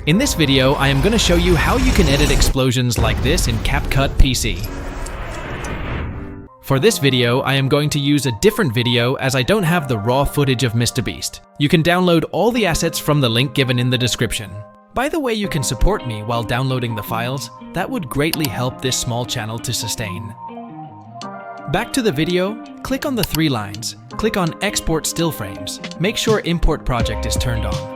In this video, I am going to show you how you can edit explosions like this in CapCut PC. For this video, I am going to use a different video as I don't have the raw footage of MrBeast. You can download all the assets from the link given in the description. By the way, you can support me while downloading the files. That would greatly help this small channel to sustain. Back to the video, click on the 3 lines. Click on Export Still Frames. Make sure Import Project is turned on.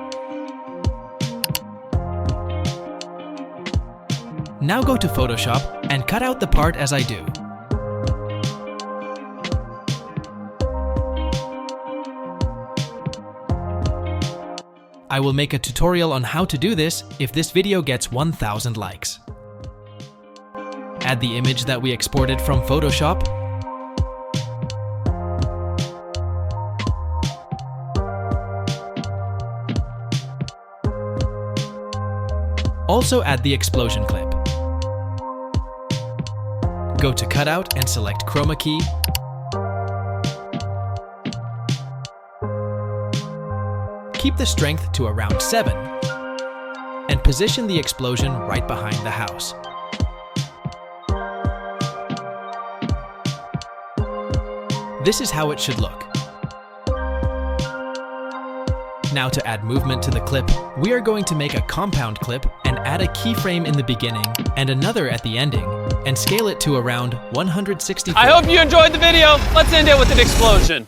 Now go to Photoshop and cut out the part as I do. I will make a tutorial on how to do this if this video gets 1,000 likes. Add the image that we exported from Photoshop. Also add the explosion clip. Go to Cutout and select Chroma Key. Keep the strength to around 7 and position the explosion right behind the house. This is how it should look. Now to add movement to the clip, we are going to make a compound clip and add a keyframe in the beginning and another at the ending and scale it to around 164. I hope you enjoyed the video. Let's end it with an explosion.